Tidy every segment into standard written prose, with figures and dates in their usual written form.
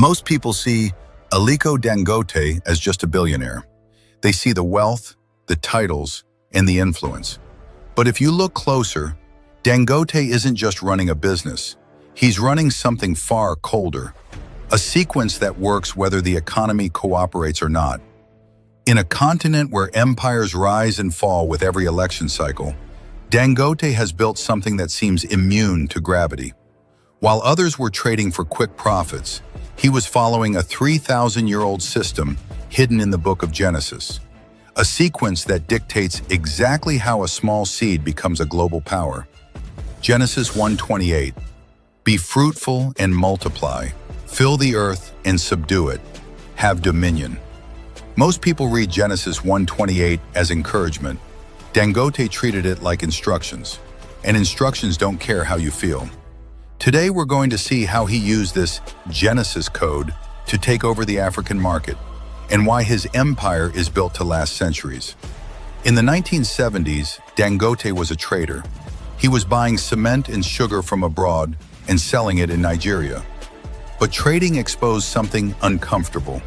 Most people see Aliko Dangote as just a billionaire. They see the wealth, the titles, and the influence. But if you look closer, Dangote isn't just running a business. He's running something far colder, a sequence that works whether the economy cooperates or not. In a continent where empires rise and fall with every election cycle, Dangote has built something that seems immune to gravity. While others were trading for quick profits, he was following a 3,000-year-old system hidden in the book of Genesis, a sequence that dictates exactly how a small seed becomes a global power. Genesis 1:28, "Be fruitful and multiply, fill the earth and subdue it, have dominion." Most people read Genesis 1:28 as encouragement. Dangote treated it like instructions, and instructions don't care how you feel. Today we're going to see how he used this Genesis code to take over the African market, and why his empire is built to last centuries. In the 1970s, Dangote was a trader. He was buying cement and sugar from abroad and selling it in Nigeria. But trading exposed something uncomfortable.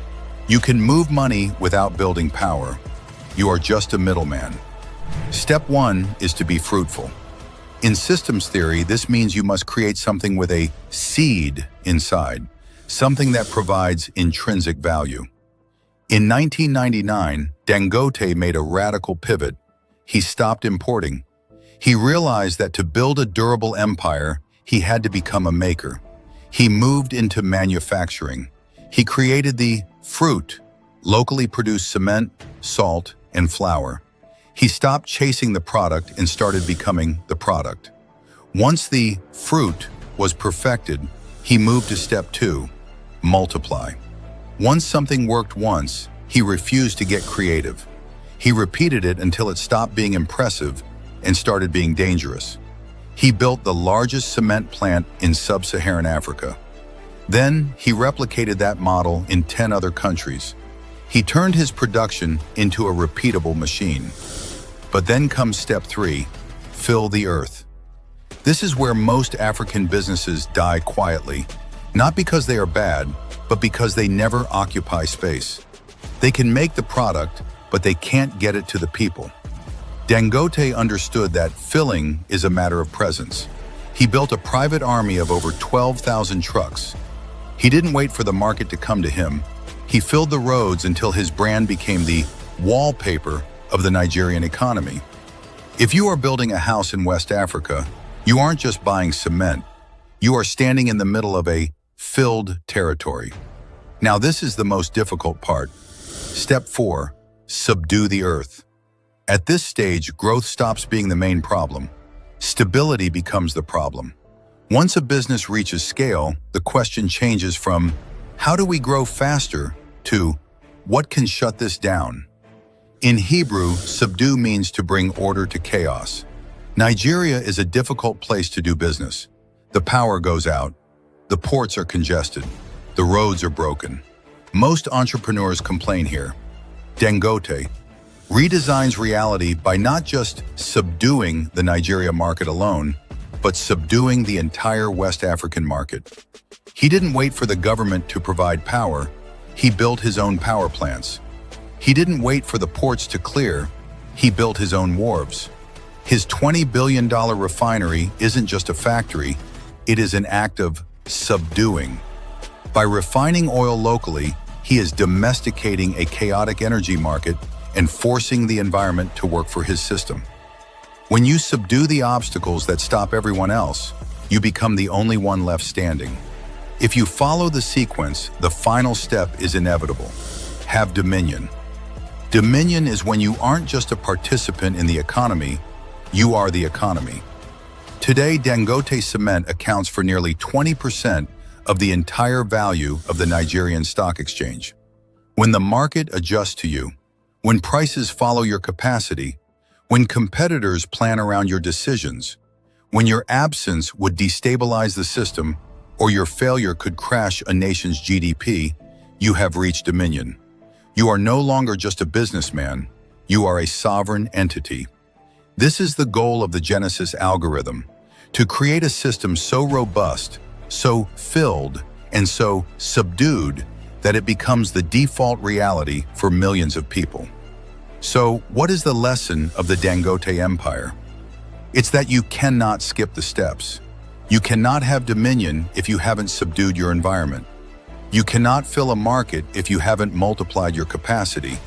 You can move money without building power. You are just a middleman. Step 1 is to be fruitful. In systems theory, this means you must create something with a seed inside, something that provides intrinsic value. In 1999, Dangote made a radical pivot. He stopped importing. He realized that to build a durable empire, he had to become a maker. He moved into manufacturing. He created the fruit, locally produced cement, salt, and flour. He stopped chasing the product and started becoming the product. Once the fruit was perfected, he moved to step 2, multiply. Once something worked once, he refused to get creative. He repeated it until it stopped being impressive and started being dangerous. He built the largest cement plant in sub-Saharan Africa. Then he replicated that model in 10 other countries. He turned his production into a repeatable machine. But then comes step 3, fill the earth. This is where most African businesses die quietly, not because they are bad, but because they never occupy space. They can make the product, but they can't get it to the people. Dangote understood that filling is a matter of presence. He built a private army of over 12,000 trucks. He didn't wait for the market to come to him. He filled the roads until his brand became the wallpaper of the Nigerian economy. If you are building a house in West Africa, you aren't just buying cement. You are standing in the middle of a filled territory. Now this is the most difficult part. Step 4, subdue the earth. At this stage, growth stops being the main problem. Stability becomes the problem. Once a business reaches scale, the question changes from, how do we grow faster, to, what can shut this down? In Hebrew, subdue means to bring order to chaos. Nigeria is a difficult place to do business. The power goes out. The ports are congested. The roads are broken. Most entrepreneurs complain here. Dangote redesigns reality by not just subduing the Nigeria market alone, but subduing the entire West African market. He didn't wait for the government to provide power. He built his own power plants. He didn't wait for the ports to clear. He built his own wharves. His $20 billion refinery isn't just a factory, it is an act of subduing. By refining oil locally, he is domesticating a chaotic energy market and forcing the environment to work for his system. When you subdue the obstacles that stop everyone else, you become the only one left standing. If you follow the sequence, the final step is inevitable. Have dominion. Dominion is when you aren't just a participant in the economy, you are the economy. Today, Dangote Cement accounts for nearly 20% of the entire value of the Nigerian stock exchange. When the market adjusts to you, when prices follow your capacity, when competitors plan around your decisions, when your absence would destabilize the system or your failure could crash a nation's GDP, you have reached dominion. You are no longer just a businessman, you are a sovereign entity. This is the goal of the Genesis algorithm, to create a system so robust, so filled, and so subdued that it becomes the default reality for millions of people. So, what is the lesson of the Dangote empire? It's that you cannot skip the steps. You cannot have dominion if you haven't subdued your environment. You cannot fill a market if you haven't multiplied your capacity.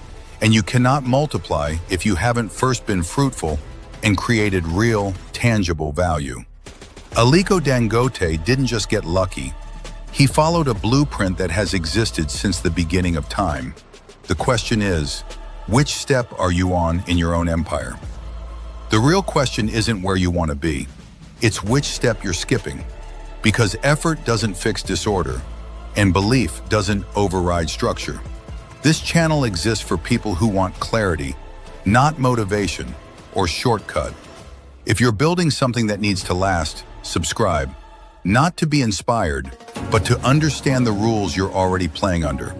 And you cannot multiply if you haven't first been fruitful and created real, tangible value. Aliko Dangote didn't just get lucky. He followed a blueprint that has existed since the beginning of time. The question is, which step are you on in your own empire? The real question isn't where you want to be. It's which step you're skipping. Because effort doesn't fix disorder, and belief doesn't override structure. This channel exists for people who want clarity, not motivation or shortcut. If you're building something that needs to last, subscribe. Not to be inspired, but to understand the rules you're already playing under.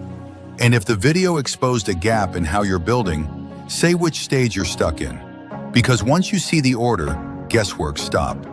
And if the video exposed a gap in how you're building, say which stage you're stuck in. Because once you see the order, guesswork stops.